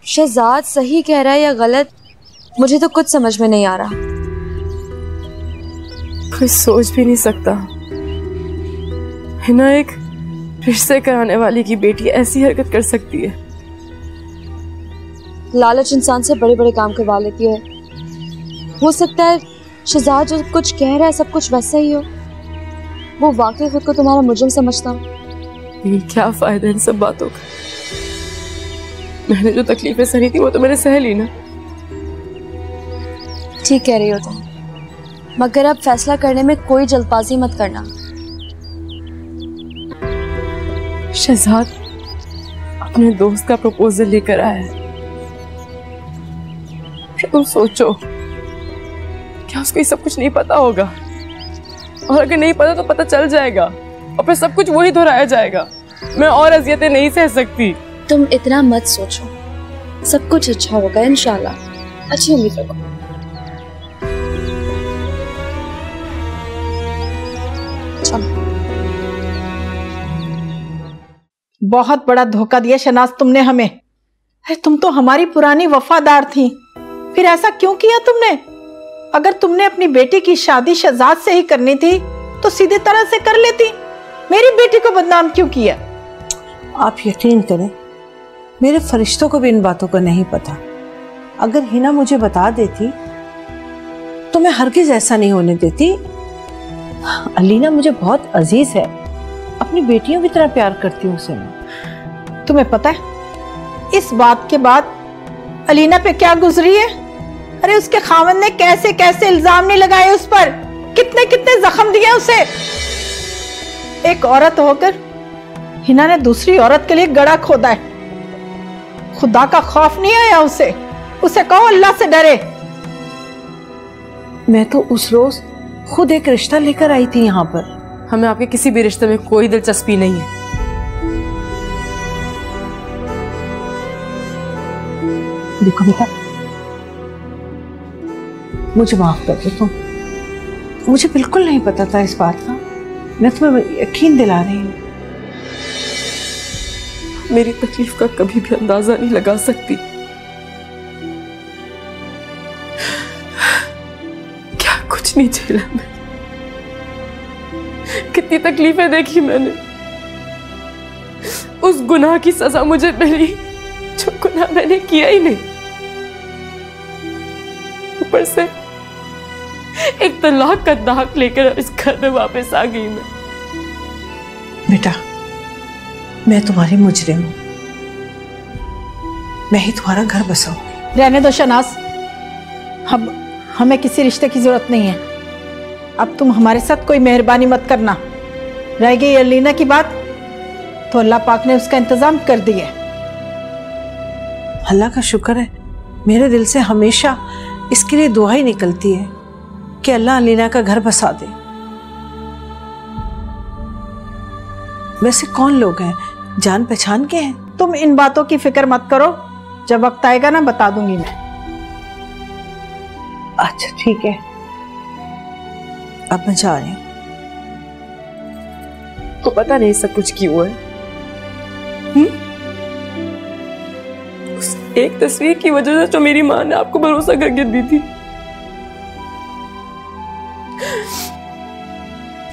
शहजाद सही कह रहा है या गलत, मुझे तो कुछ समझ में नहीं आ रहा। कोई सोच भी नहीं सकता है ना, एक रिश्ते कराने वाली की बेटी ऐसी हरकत कर सकती है। लालच इंसान से बड़े बड़े काम करवा लेती है। हो सकता है शहजाद जो कुछ कह रहा है सब कुछ वैसा ही हो, वो वाकई खुद को तुम्हारा मुजरिम समझता हो। ये क्या फायदा इन सब बातों का? मैंने जो तकलीफें सही थी वो तो मैंने सह ली ना। ठीक कह रही हो तुम, मगर अब फैसला करने में कोई जल्दबाजी मत करना। शहजाद अपने दोस्त का प्रपोजल लेकर आया है। तुम सोचो, क्या उसको ये सब कुछ नहीं पता होगा? और अगर नहीं पता तो पता चल जाएगा और फिर सब कुछ वही दोहराया जाएगा। मैं और अजियतें नहीं सह सकती। तुम इतना मत सोचो, सब कुछ अच्छा होगा इंशाल्लाह। अच्छी उम्मीद रखो। बहुत बड़ा धोखा दिया शनाज तुमने हमें। तुम तो हमारी पुरानी वफादार थी, फिर ऐसा क्यों किया तुमने? अगर तुमने अपनी बेटी की शादी शहजाद से ही करनी थी तो सीधे तरह से कर लेती। मेरी बेटी को बदनाम क्यों किया? आप यकीन करें, मेरे फरिश्तों को भी इन बातों का नहीं पता। अगर हिना मुझे बता देती तो मैं हरगिज ऐसा नहीं होने देती। अलीना मुझे बहुत अजीज है, अपनी बेटियों की तरह प्यार करती हूँ उसे मैं। तुम्हें पता है इस बात के बाद अलीना पे क्या गुजरी है? अरे उसके खावंद ने कैसे कैसे इल्जाम नहीं लगाए उस पर, कितने कितने जख्म दिए उसे। एक औरत होकर हिना ने दूसरी औरत के लिए गड़ा खोदा है। खुदा का खौफ नहीं आया उसे? उसे कहो अल्लाह से डरे। मैं तो उस रोज खुद एक रिश्ता लेकर आई थी यहाँ पर। हमें आपके किसी भी रिश्ते में कोई दिलचस्पी नहीं है। देखो बेटा, मुझे माफ कर दो तुम। मुझे बिल्कुल नहीं पता था इस बात का। मैं तुम्हें यकीन दिला रही हूँ। मेरी तकलीफ का कभी भी अंदाजा नहीं लगा सकती। क्या कुछ नहीं झेला मैंने, कितनी तकलीफें देखी मैंने। उस गुनाह की सजा मुझे मिली जो गुनाह मैंने किया ही नहीं। ऊपर से एक तलाक का दाग लेकर इस घर में वापस आ गई मैं। बेटा, मैं तुम्हारी मुजरिम हूं, मैं ही तुम्हारा घर बसाऊंगी। रहने दो शनाज, अब हमें किसी रिश्ते की जरूरत नहीं है। अब तुम हमारे साथ कोई मेहरबानी मत करना। रह गई अलीना की बात तो अल्लाह पाक ने उसका इंतजाम कर दिया। अल्लाह का शुक्र है, मेरे दिल से हमेशा इसके लिए दुआ ही निकलती है कि अल्लाह अलीना का घर बसा दे। वैसे कौन लोग हैं, जान पहचान के हैं? तुम इन बातों की फिक्र मत करो, जब वक्त आएगा ना बता दूंगी मैं। अच्छा ठीक है, अब मैं जा रही हूँ। तो पता नहीं सब कुछ क्यों है। उस एक तस्वीर की वजह से जो मेरी माँ ने आपको भरोसा करके दी थी।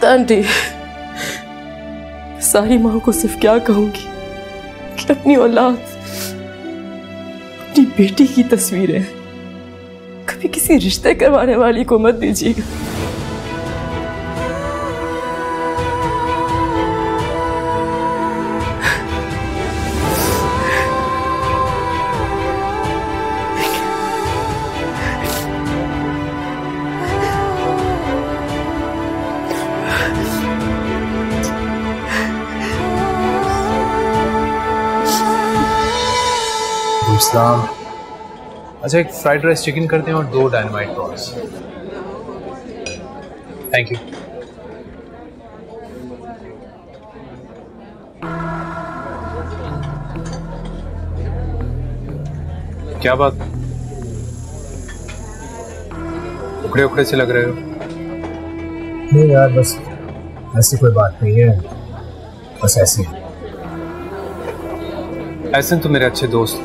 आंटी, सारी माँ को सिर्फ क्या कहूंगी कि अपनी औलाद, अपनी बेटी की तस्वीरें कभी किसी रिश्ते करवाने वाली को मत दीजिएगा। इस्लाम। अच्छा, एक फ्राइड राइस चिकन कर दें और 2 डायनामाइट प्रॉन्स। Thank you. क्या बात, उखड़े उखड़े से लग रहे हो? नहीं यार, बस ऐसी कोई बात नहीं है, बस ऐसी है। ऐसे तो मेरे अच्छे दोस्त,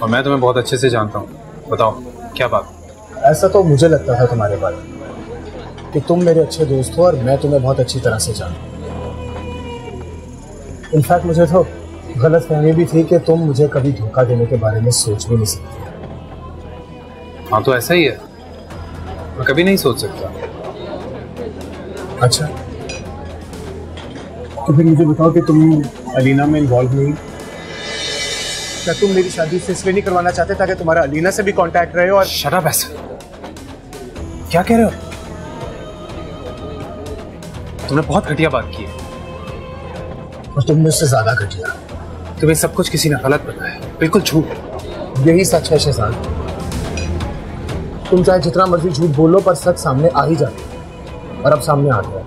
और मैं तुम्हें बहुत अच्छे से जानता हूँ। बताओ क्या बात? ऐसा तो मुझे लगता था तुम्हारे बारे में कि तुम मेरे अच्छे दोस्त हो और मैं तुम्हें बहुत अच्छी तरह से जानता हूँ। इनफैक्ट मुझे तो गलत फहमी भी थी कि तुम मुझे कभी धोखा देने के बारे में सोच भी नहीं सकती। हाँ तो ऐसा ही है, मैं कभी नहीं सोच सकता। अच्छा तो फिर मुझे बताओ कि तुम अलीना में इन्वॉल्व नहीं? क्या तुम मेरी शादी से इसलिए नहीं करवाना चाहते ताकि तुम्हारा अलीना से भी कांटेक्ट रहे? और शट अप ऐसा क्या कह रहे हो? तुमने बहुत घटिया बात की है। और तुमने उससे ज्यादा घटिया। तुम्हें सब कुछ किसी ने गलत बताया, बिल्कुल झूठ। यही सच है शहजाद। तुम चाहे जितना मर्जी झूठ बोलो पर सच सामने आ ही जाती है, और अब सामने आ गया।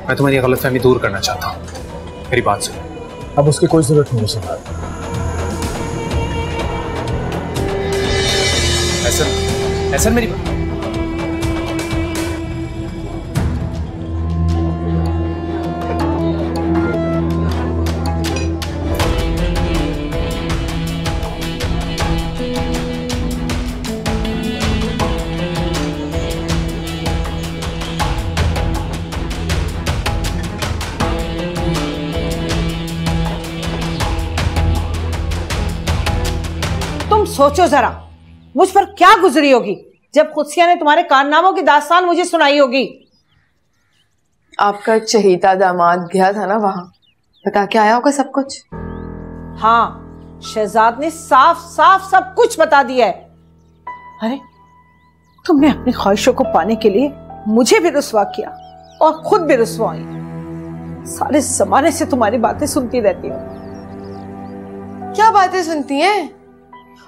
मैं तुम्हारी गलतफहमी दूर करना चाहता हूँ, मेरी बात सुनो। अब उसकी कोई जरूरत नहीं है शहजाद। ऐसा मेरी बात। तुम सोचो जरा मुझ पर क्या गुजरी होगी जब खुशिया ने तुम्हारे कारनामों की दास्तान मुझे सुनाई होगी। आपका चहेता दामाद गया था ना वहां, बता के आया होगा सब कुछ। हाँ, शहजाद ने साफ साफ सब कुछ बता दिया है। अरे तुमने अपनी ख्वाहिशों को पाने के लिए मुझे भी रुस्वा किया और खुद भी रुस्वा हुई। सारे जमाने से तुम्हारी बातें सुनती रहती हूँ। क्या बातें सुनती हैं?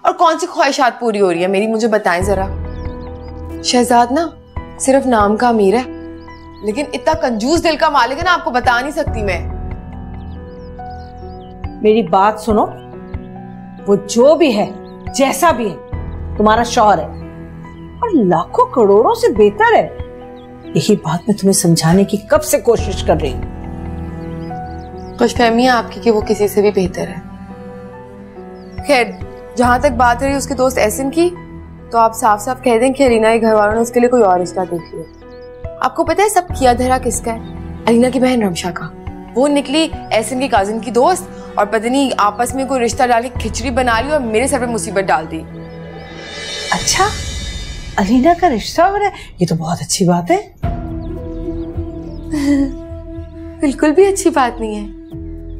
और कौन सी ख्वाहिशात पूरी हो रही है मेरी, मुझे बताएं जरा। शहजाद ना सिर्फ नाम का अमीर है, लेकिन इतना कंजूस दिल का मालिक है ना, आपको बता नहीं सकती मैं। मेरी बात सुनो, वो जो भी है जैसा भी है तुम्हारा शौहर है और लाखों करोड़ों से बेहतर है। यही बात मैं तुम्हें समझाने की कब से कोशिश कर रही हूँ। खुशफहमी है आपकी कि वो किसी से भी बेहतर है। खैर, जहां तक बात रही उसके दोस्त एहसन की, तो आप साफ साफ कह दें कि अलीना के घर वालों ने उसके लिए कोई और रिश्ता देख लिया। आपको पता है सब किया धरा किसका है? अलीना की बहन रमशा का। वो निकली एहसन की काजिन की दोस्त और पता नहीं आपस में कोई रिश्ता डाल के खिचड़ी बना ली और मेरे सर पे मुसीबत डाल दी। अच्छा, अलीना का रिश्ता हो रहा है, ये तो बहुत अच्छी बात है। बिल्कुल भी अच्छी बात नहीं है,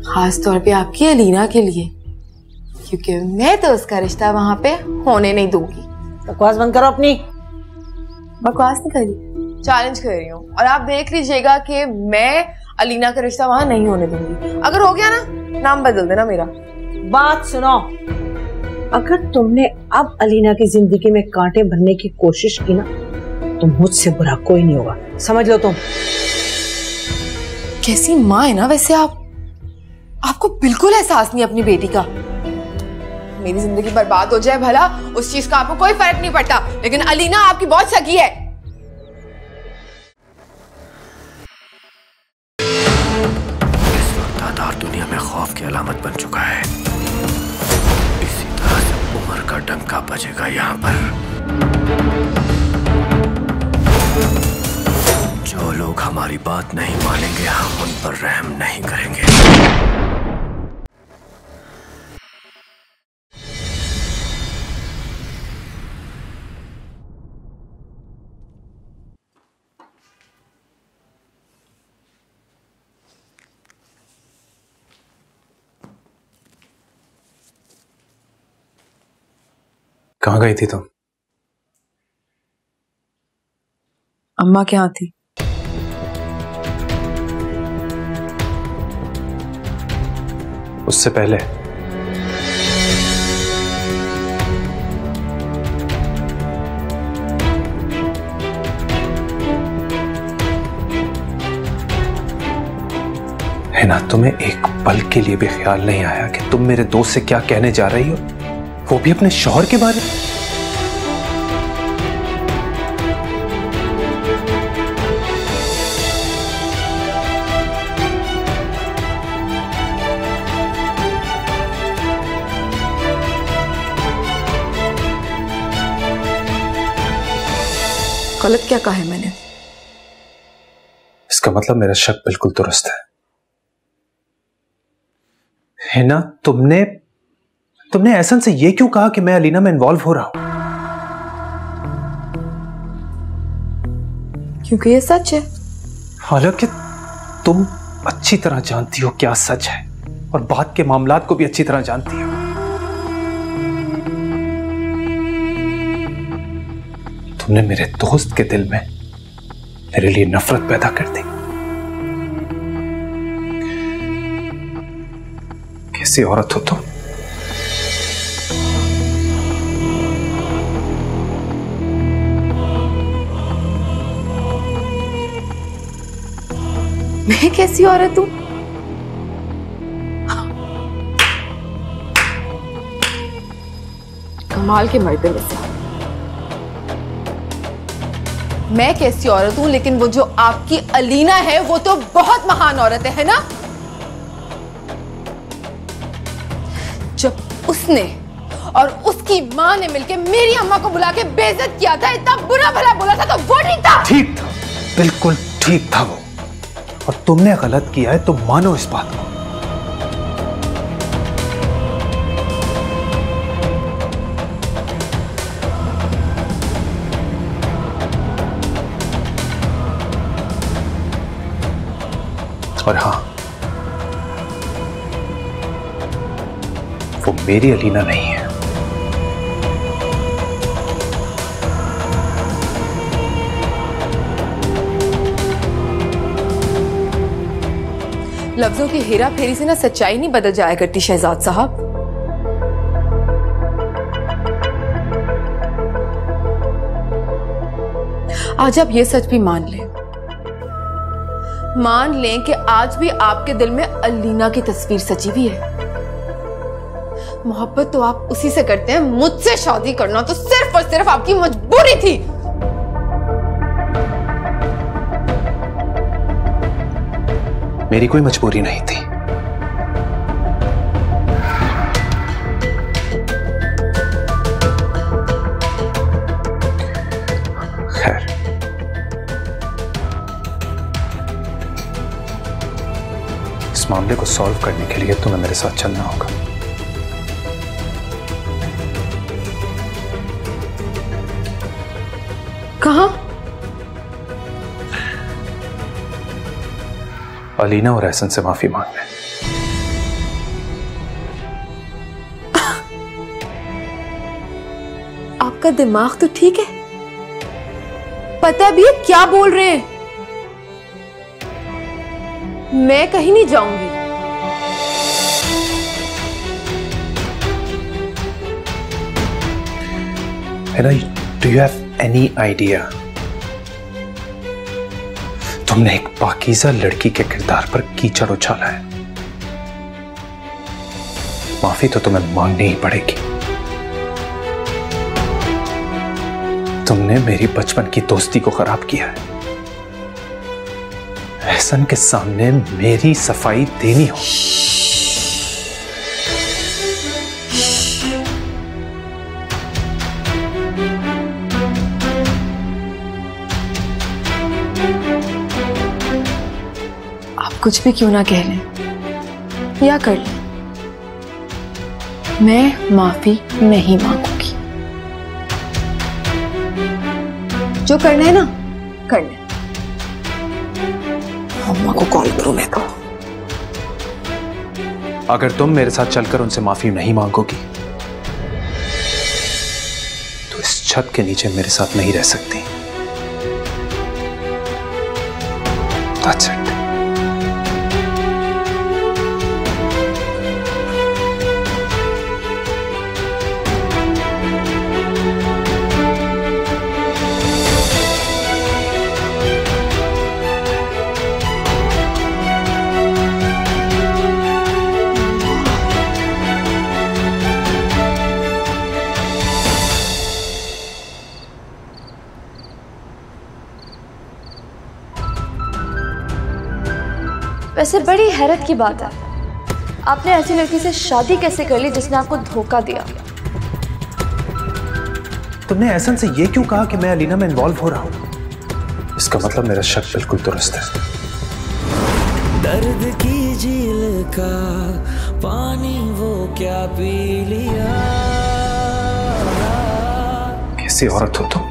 खास तौर पे आपकी अलीना के लिए, क्योंकि मैं तो उसका रिश्ता वहां पे होने नहीं दूंगी। बकवास बंद करो अपनी। बकवास नहीं कर रही, चैलेंज कर रही हूँ। और आप देख लीजिएगा कि मैं अलीना का रिश्ता वहां नहीं होने दूंगी। अगर हो गया ना, नाम बदल देना मेरा। बात सुनो, अगर तुमने अब अलीना की जिंदगी में कांटे भरने की कोशिश की ना, तो मुझसे बुरा कोई नहीं होगा, समझ लो तुम। कैसी माँ है ना वैसे आप, आपको बिल्कुल एहसास नहीं अपनी बेटी का। मेरी जिंदगी बर्बाद हो जाए भला, उस चीज का आपको कोई फर्क नहीं पड़ता, लेकिन अलीना आपकी बहुत सगी है। इस वक्त आधार दुनिया में खौफ की अलामत बन चुका है। इसी तरह से उम्र का डंका बजेगा यहाँ पर। जो लोग हमारी बात नहीं मानेंगे, हम उन पर रहम नहीं करेंगे। कहाँ गई थी तुम? अम्मा क्या थी? उससे पहले है ना, तुम्हें एक पल के लिए भी ख्याल नहीं आया कि तुम मेरे दोस्त से क्या कहने जा रही हो, वो भी अपने शौहर के बारे में? गलत क्या कहा है मैंने? इसका मतलब मेरा शक बिल्कुल दुरुस्त है ना? तुमने एहसन से ये क्यों कहा कि मैं अलीना में इन्वॉल्व हो रहा हूं? क्योंकि ये सच है। हालांकि तुम अच्छी तरह जानती हो क्या सच है और बात के मामलात को भी अच्छी तरह जानती हो। तुमने मेरे दोस्त के दिल में मेरे लिए नफरत पैदा कर दी। कैसी औरत हो तुम? मैं कैसी औरत हूं? कमाल के मर्द में से मैं कैसी औरत हूं, लेकिन वो जो आपकी अलीना है वो तो बहुत महान औरत है ना? जब उसने और उसकी मां ने मिलकर मेरी अम्मा को बुला के बेइज्जत किया था, इतना बुरा भला बोला था, तो वो ठीक था। ठीक था, बिल्कुल ठीक था वो। और तुमने गलत किया है तो मानो इस बात को। और हां, वो मेरी अलीना नहीं है। लफ्जों की हेरा फेरी से ना सच्चाई नहीं बदल जाया करती शहजाद साहब। आज आप ये सच भी मान लें कि आज भी आपके दिल में अलीना की तस्वीर सजी हुई है। मोहब्बत तो आप उसी से करते हैं, मुझसे शादी करना तो सिर्फ और सिर्फ आपकी मजबूरी थी। मेरी कोई मजबूरी नहीं थी। खैर, इस मामले को सॉल्व करने के लिए तुम्हें मेरे साथ चलना होगा। कहां? अलीना और एहसन से माफी मांगने। आपका दिमाग तो ठीक है? पता भी है क्या बोल रहे हैं? मैं कहीं नहीं जाऊंगी। Do you have any idea? तुमने एक पाकीज़ा लड़की के किरदार पर कीचड़ उछाला है। माफी तो तुम्हें मांगनी ही पड़ेगी। तुमने मेरी बचपन की दोस्ती को खराब किया है। एहसन के सामने मेरी सफाई देनी हो। कुछ भी क्यों ना कह लें या कर लें, मैं माफी नहीं मांगूंगी। जो करना है ना कर ले। अम्मा को कॉल करूं मैं तो। अगर तुम मेरे साथ चलकर उनसे माफी नहीं मांगोगी तो इस छत के नीचे मेरे साथ नहीं रह सकती। That's it. वैसे बड़ी हैरत की बात है, आपने ऐसी लड़की से शादी कैसे कर ली जिसने आपको धोखा दिया? तुमने एहसन से ये क्यों कहा कि मैं अलीना में इन्वॉल्व हो रहा हूं? इसका मतलब मेरा शक बिल्कुल दुरुस्त है। दर्द की झील का पानी वो क्या पी लिया। कैसी औरत हो तुम?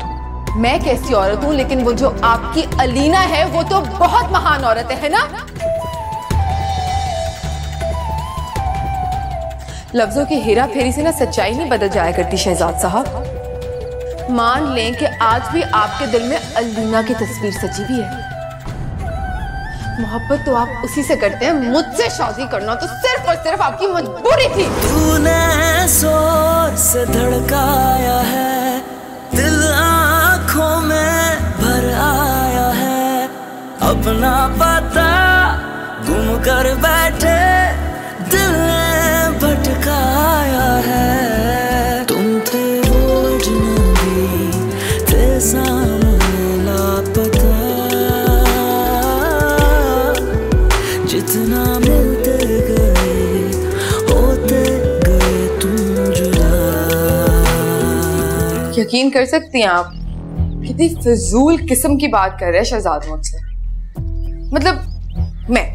मैं कैसी औरत हूँ, लेकिन वो जो आपकी अलीना है वो तो बहुत महान औरत है ना। लफ्जों की हेरा फेरी से ना सच्चाई नहीं बदल जाया करती शहजाद साहब। मान लें कि आज भी आपके दिल में अलीना की तस्वीर सजी हुई है। मोहब्बत तो आप उसी से करते हैं, मुझसे शादी करना तो सिर्फ और सिर्फ आपकी मजबूरी थी। तूने जोर से धड़काया है, दिल आंखों में भर आया है। अपना पता गुम कर बैठे दिल ने भटकाया है। तुम थे वो अजनबी, थे सामने लापता। जितना मिलते गए होते गए तुम जुदा। यकीन कर सकती हैं आप कितनी फिजूल किस्म की बात कर रहे हैं शहजाद मुझसे। मतलब मैं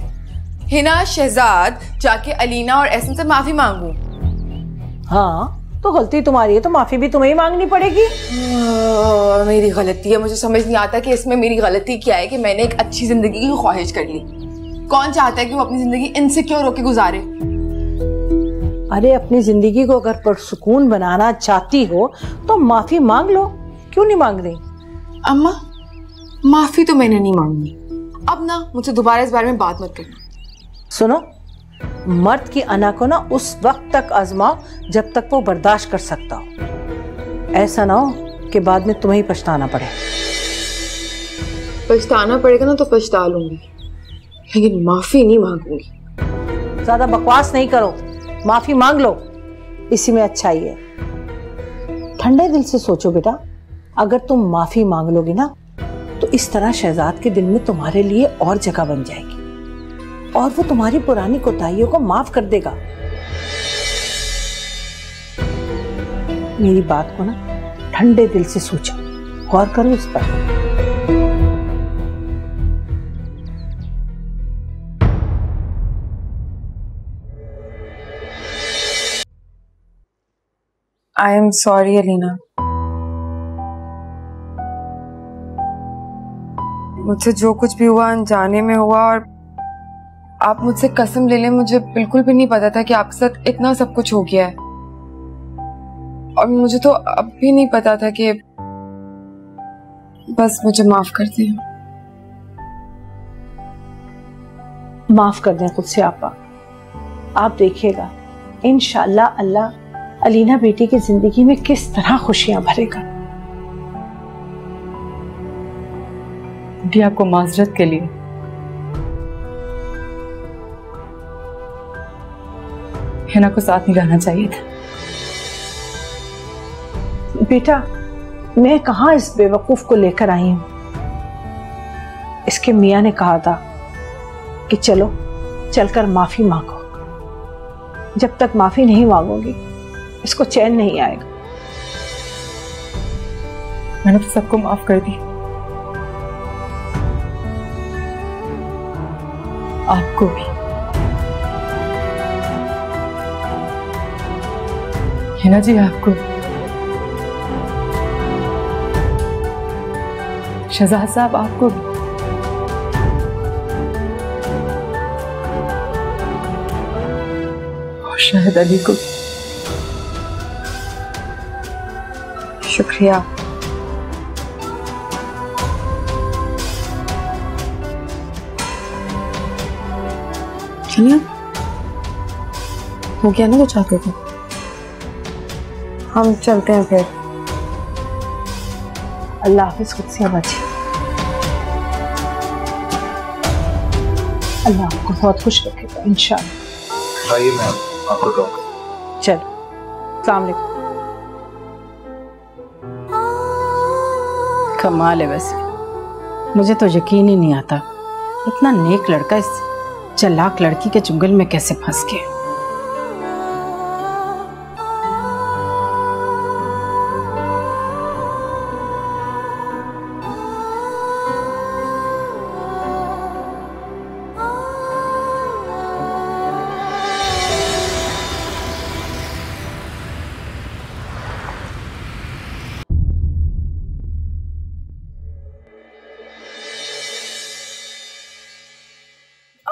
हिना शहजाद जाके अलीना और एहसन से माफी मांगू? हाँ, तो गलती तुम्हारी है तो माफी भी तुम्हें ही मांगनी पड़ेगी। मेरी गलती है, मुझे समझ नहीं आता कि इसमें मेरी गलती क्या है कि मैंने एक अच्छी जिंदगी की ख्वाहिश कर ली। कौन चाहता है कि वो अपनी जिंदगी इनसिक्योर होकर गुजारे? अरे अपनी जिंदगी को अगर पुरसुकून बनाना चाहती हो तो माफी मांग लो, क्यों नहीं मांग रही? अम्मा, माफी तो मैंने नहीं मांगी। अब ना मुझे दोबारा इस बारे में बात मत करना। सुनो, मर्द की अना को ना उस वक्त तक आजमाओ जब तक वो बर्दाश्त कर सकता हो। ऐसा ना हो कि बाद में तुम्हें ही पछताना पड़े। पछताना पड़ेगा ना तो पछता लूंगी, लेकिन माफी नहीं मांगूंगी। ज्यादा बकवास नहीं करो, माफी मांग लो, इसी में अच्छाई है। ठंडे दिल से सोचो बेटा, अगर तुम माफी मांग लोगी ना तो इस तरह शहजाद के दिल में तुम्हारे लिए और जगह बन जाएगी और वो तुम्हारी पुरानी कोताहियों को माफ कर देगा। मेरी बात को ना ठंडे दिल से सोचो, गौर करो इस पर। आई एम सॉरी अलीना, मुझसे जो कुछ भी हुआ अनजाने में हुआ और आप मुझसे कसम ले लें, मुझे बिल्कुल भी नहीं पता था कि आपके साथ इतना सब कुछ हो गया है। और मुझे तो अब भी नहीं पता था कि बस मुझे माफ कर दें। माफ कर दें खुद से आपा। आप देखिएगा इंशाअल्लाह अल्लाह अलीना बेटी की जिंदगी में किस तरह खुशियां भरेगा। भी आपको माजरत के लिए हिना को साथ नहीं रहना चाहिए था। बेटा, मैं कहाँ इस बेवकूफ को लेकर आई हूं। इसके मियाँ ने कहा था कि चलो चलकर माफी मांगो। जब तक माफी नहीं मांगोगी इसको चैन नहीं आएगा। मैंने तो सबको माफ कर दी, आपको भी। हिना जी आपको, शहजाद साहब आपको भी। और शायद अली को भी। शुक्रिया। चलिए, हो गया ना जो चाहते थे, हम चलते हैं फिर। अल्लाह हाफिज, खुद से बचिए। अल्लाह आपको बहुत खुश रखेगा इंशाअल्लाह। आइए मैं आपको कहूँ। चलो, अस्सलाम वालेकुम। कमाल है वैसे, मुझे तो यकीन ही नहीं आता इतना नेक लड़का इस चालाक लड़की के चुंगल में कैसे फंस गया।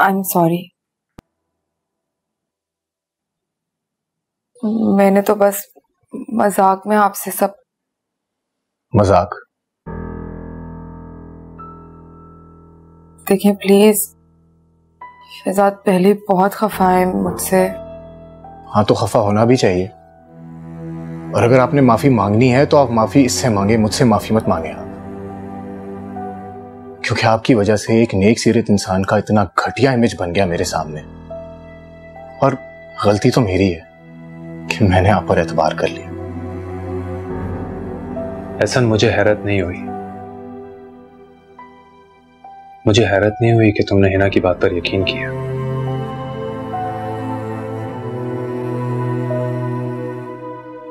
I am sorry. मैंने तो बस मजाक में आपसे सब। मजाक? देखिए प्लीज, शहजाद पहले बहुत खफा है मुझसे। हाँ तो खफा होना भी चाहिए, और अगर आपने माफी मांगनी है तो आप माफी इससे मांगे, मुझसे माफी मत मांगे आप। क्योंकि आपकी वजह से एक नेक सीरत इंसान का इतना घटिया इमेज बन गया मेरे सामने, और गलती तो मेरी है कि मैंने आप पर एतबार कर लिया। एहसन, मुझे हैरत नहीं हुई, मुझे हैरत नहीं हुई कि तुमने हिना की बात पर यकीन किया।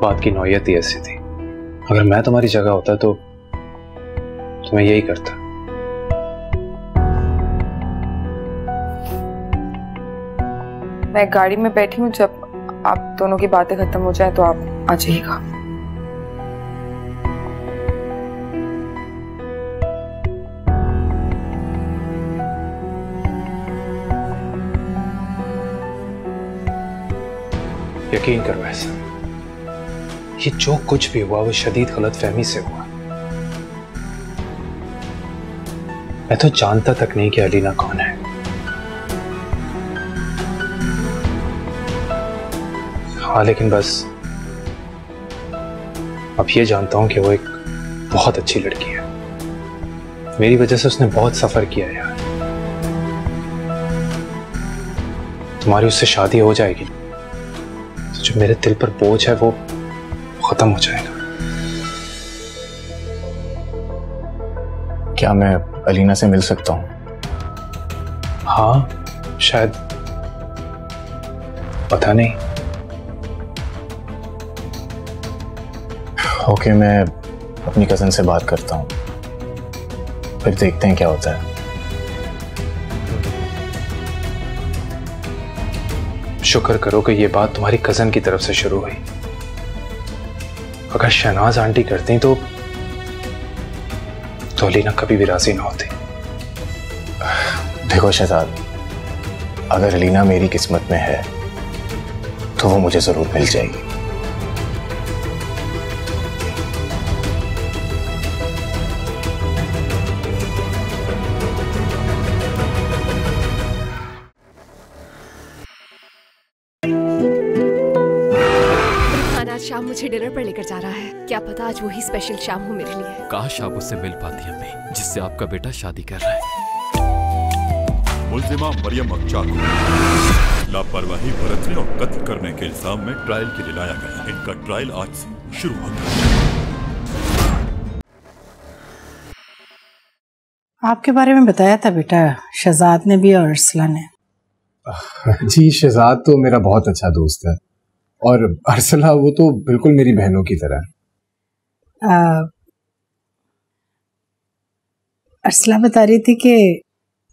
बात की नौयत ही ऐसी थी, अगर मैं तुम्हारी जगह होता तो मैं यही करता। मैं गाड़ी में बैठी हूँ, जब आप दोनों की बातें खत्म हो जाए तो आप आ जाइएगा। यकीन करो ऐसा, ये जो कुछ भी हुआ वो शदीद गलतफहमी से हुआ। मैं तो जानता तक नहीं कि अलीना कौन है। हाँ लेकिन बस अब ये जानता हूं कि वो एक बहुत अच्छी लड़की है। मेरी वजह से उसने बहुत सफर किया है यार। तुम्हारी उससे शादी हो जाएगी तो जो मेरे दिल पर बोझ है वो खत्म हो जाएगा। क्या मैं अलीना से मिल सकता हूं? हाँ शायद, पता नहीं। ओके, मैं अपनी कजन से बात करता हूं, फिर देखते हैं क्या होता है। शुक्र करो कि ये बात तुम्हारी कजन की तरफ से शुरू हुई। अगर शहनाज आंटी करती तो अलीना कभी भी राजी ना होती। देखो शहजाद, अगर अलीना मेरी किस्मत में है तो वो मुझे जरूर मिल जाएगी। शाम मुझे डिनर पर लेकर जा रहा है। क्या पता आज वही स्पेशल शाम हो मेरे लिए। काश आप उससे मिल पाती अम्मी, जिससे आपका बेटा शादी कर रहा है। मुल्जिमा मरियम अख्तर को लापरवाही बरतने और कत्ल करने के इल्जाम में ट्रायल के लिए लाया गया। इनका ट्रायल आज से शुरू होता है। आपके बारे में बताया था बेटा शहजाद ने भी और अरसला ने। जी, शहजाद तो मेरा बहुत अच्छा दोस्त है, और अरसला वो तो बिल्कुल मेरी बहनों की तरह है। अरसला बता रही थी कि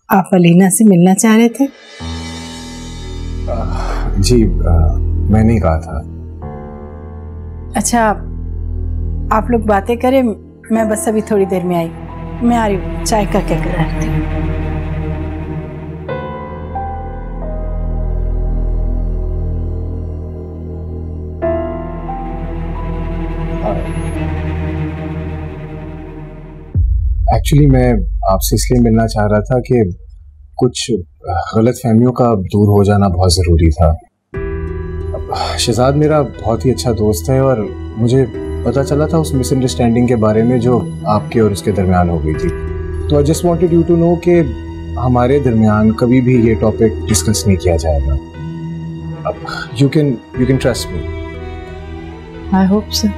आप अलीना से मिलना चाह रहे थे। जी, मैंने ही कहा था। अच्छा, आप लोग बातें करें, मैं बस अभी थोड़ी देर में आई। मैं आ रही हूँ, चाय का क्या करा रही थी। एक्चुअली मैं आपसे इसलिए मिलना चाह रहा था कि कुछ गलतफहमियों का दूर हो जाना बहुत ज़रूरी था। शहजाद मेरा बहुत ही अच्छा दोस्त है, और मुझे पता चला था उस मिसअंडरस्टैंडिंग के बारे में जो आपके और उसके दरमियान हो गई थी। तो I just wanted you to know कि हमारे दरमियान कभी भी ये टॉपिक डिस्कस नहीं किया जाएगा। अब you can trust me. I hope so.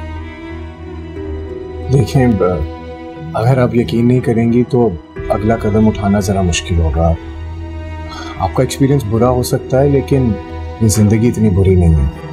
देखें, अगर आप यकीन नहीं करेंगी तो अगला कदम उठाना ज़रा मुश्किल होगा। आपका एक्सपीरियंस बुरा हो सकता है, लेकिन ये ज़िंदगी इतनी बुरी नहीं है।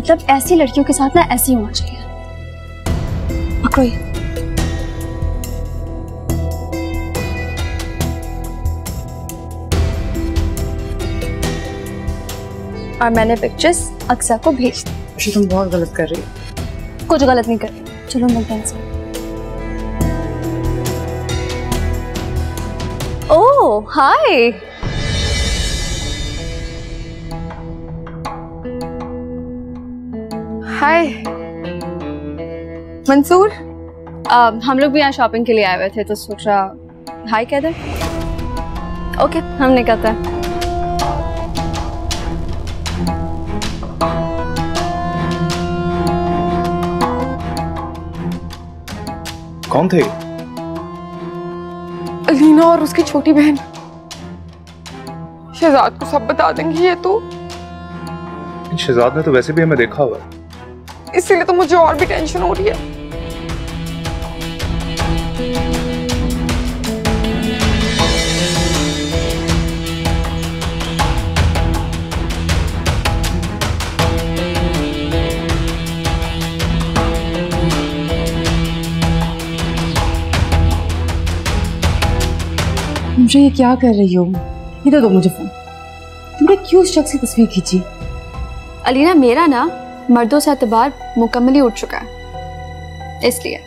मतलब ऐसी लड़कियों के साथ ना ऐसे ही होना चाहिए। पकड़ो ये। और मैंने पिक्चर्स अक्सा को भेज दी। तुम बहुत गलत कर रही हो। कुछ गलत नहीं कर रही। चलो मिलते हैं इनसे। ओह हाय। हाय मंसूर। हम लोग भी यहाँ शॉपिंग के लिए आए हुए थे तो सोचा हाय कह दे। ओके हम निकलते हैं। कौन थे? अलीना और उसकी छोटी बहन। शहजाद को सब बता देंगी ये तो। शहजाद ने तो वैसे भी हमें देखा हुआ, इसीलिए तो मुझे और भी टेंशन हो रही है। मुझे ये क्या कर रही हो? ये तो दो मुझे फोन। तुमने क्यों उस शख्स की तस्वीर खींची? अलीना मेरा ना मर्दों से एतबार मुकम्मली उठ चुका है इसलिए।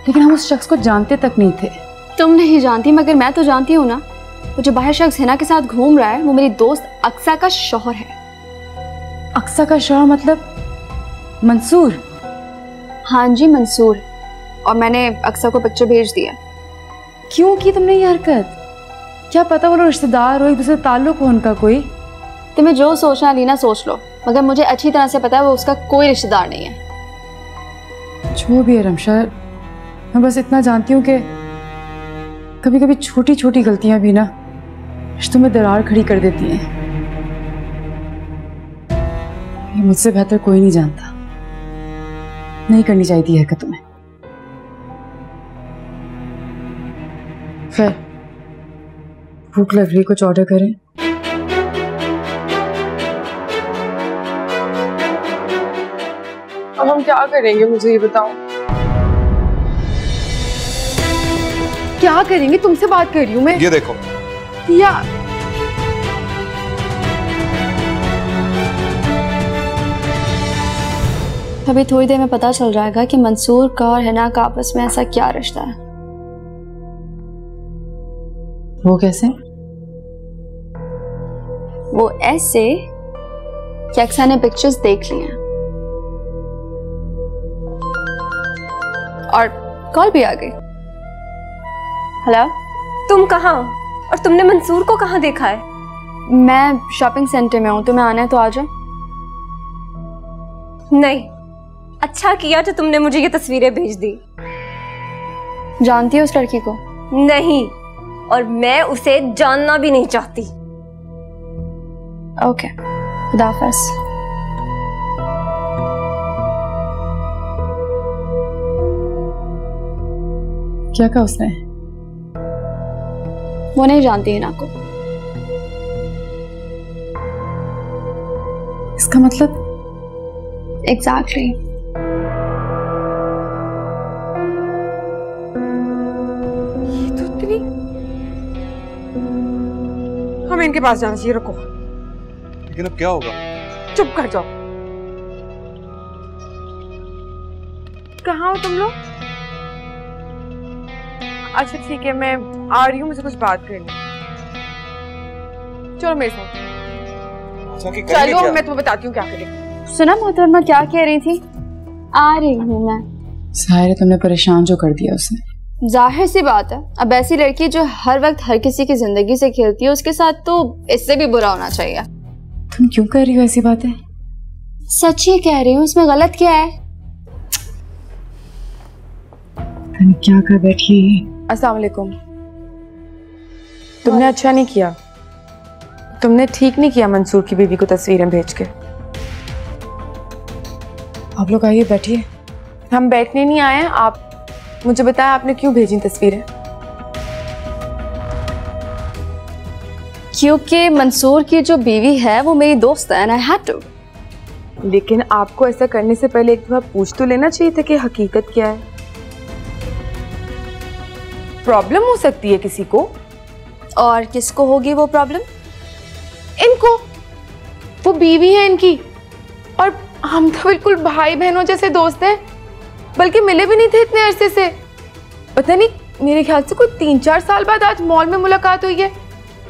लेकिन हम उस शख्स को जानते तक नहीं थे। तुम नहीं जानती मगर मैं तो जानती हूँ ना। वो जो बाहर शख्स हिना के साथ घूम रहा है वो मेरी दोस्त अक्सा का शौहर है। अक्सा का शौहर मतलब मंसूर? हाँ जी मंसूर। और मैंने अक्सा को पिक्चर भेज दिया। क्यों की तुमने ये हरकत? क्या पता वो लोग रिश्तेदार हो, एक दूसरे ताल्लुक हो उनका कोई। तुम्हें जो सोचना अलीना सोच लो मगर मुझे अच्छी तरह से पता है वो उसका कोई रिश्तेदार नहीं है। जो भी है रमशा, मैं बस इतना जानती हूँ कि कभी कभी छोटी छोटी गलतियां भी ना रिश्तों में दरार खड़ी कर देती हैं। ये मुझसे बेहतर कोई नहीं जानता। नहीं करनी चाहिए हरकत तुम्हें। फिर भूख लग रही, कुछ ऑर्डर करें? अब हम क्या करेंगे मुझे ये बताओ। क्या करेंगे? तुमसे बात कर रही हूँ मैं। ये देखो यार अभी थोड़ी देर में पता चल जाएगा कि मंसूर का और हिना का आपस में ऐसा क्या रिश्ता है। वो कैसे? वो ऐसे कि अक्सा ने पिक्चर्स देख ली हैं और कॉल भी आ गई। हेलो, तुम कहाँ? और तुमने मंसूर को कहाँ देखा है? मैं शॉपिंग सेंटर में हूँ, तुम्हें आना है तो आ जाओ। नहीं, अच्छा किया जो तुमने मुझे ये तस्वीरें भेज दी। जानती हो उस लड़की को? नहीं, और मैं उसे जानना भी नहीं चाहती। ओके, खुदा हाफिज़। क्या कहा उसने? वो नहीं जानती हिना को। इसका मतलब? एग्जैक्टली। ये तो इतनी, हमें इनके पास जाना चाहिए। रुको। लेकिन अब क्या होगा? चुप कर जाओ। कहाँ हो तुम लोग? अच्छा ठीक है, मैं आ रही हूँ, मुझे कुछ बात करनी। चलो मेरे साथ। चलो मैं तुम्हें बताती हूँ क्या करें। सुना मोहतरमा क्या कह रही थी? आ रही हूँ मैं। साहिर, तुमने परेशान जो कर दिया उसे। जाहिर सी बात है, अब ऐसी लड़की जो हर वक्त हर किसी की जिंदगी से खेलती है उसके साथ तो इससे भी बुरा होना चाहिए। तुम क्यों कर रही हो ऐसी बातें? सच ही कह रही हूँ, इसमें गलत क्या है? तुम क्या कर बैठी है? अस्सलाम वालेकुम। तुमने अच्छा नहीं किया, तुमने ठीक नहीं किया मंसूर की बीवी को तस्वीरें भेज के। आप लोग आइए, बैठिए। हम बैठने नहीं आए, आप मुझे बताया आपने क्यों भेजी तस्वीरें? क्योंकि मंसूर की जो बीवी है वो मेरी दोस्त है, and I had to। लेकिन आपको ऐसा करने से पहले एक दफा पूछ तो लेना चाहिए था कि हकीकत क्या है। प्रॉब्लम हो सकती है किसी को। और किसको होगी वो प्रॉब्लम? इनको। वो बीवी है इनकी, और हम तो बिल्कुल भाई बहनों जैसे दोस्त हैं, बल्कि मिले भी नहीं थे इतने अरसे से। पता नहीं, मेरे ख्याल से कोई 3-4 साल बाद आज मॉल में मुलाकात हुई है।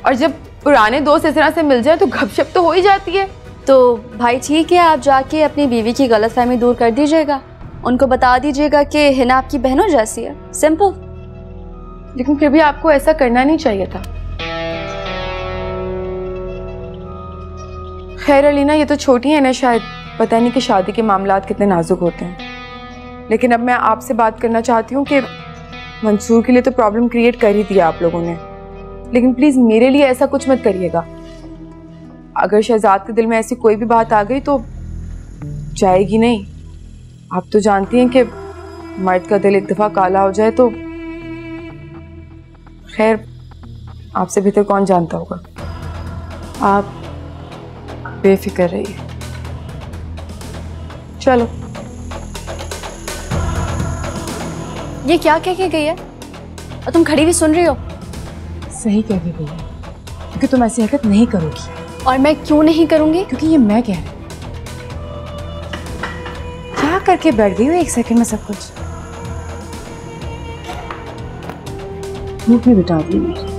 और जब पुराने दोस्त इस तरह से मिल जाए तो गपशप तो हो ही जाती है। तो भाई ठीक है, आप जाके अपनी बीवी की गलतफहमी दूर कर दीजिएगा, उनको बता दीजिएगा कि हिना आपकी बहनों जैसी है, सिंपल। लेकिन फिर भी आपको ऐसा करना नहीं चाहिए था। खैर अलीना, ये तो छोटी है ना, शायद पता नहीं कि शादी के मामलात कितने नाजुक होते हैं। लेकिन अब मैं आपसे बात करना चाहती हूँ कि मंसूर के लिए तो प्रॉब्लम क्रिएट कर ही दिया आप लोगों ने, लेकिन प्लीज मेरे लिए ऐसा कुछ मत करिएगा। अगर शहजाद के दिल में ऐसी कोई भी बात आ गई तो जाएगी नहीं। आप तो जानती हैं कि मर्द का दिल एक दफा काला हो जाए तो खैर आपसे बेहतर कौन जानता होगा। आप बेफिक्र रहिए। चलो। ये क्या कह के गई है और तुम खड़ी भी सुन रही हो? सही कह के गई है, क्योंकि तुम ऐसी हरकत नहीं करोगी। और मैं क्यों नहीं करूंगी? क्योंकि ये मैं कह रही हूँ। क्या करके बैठ गई हो 1 सेकंड में सब कुछ? मुंह में बिठा दी मेरी।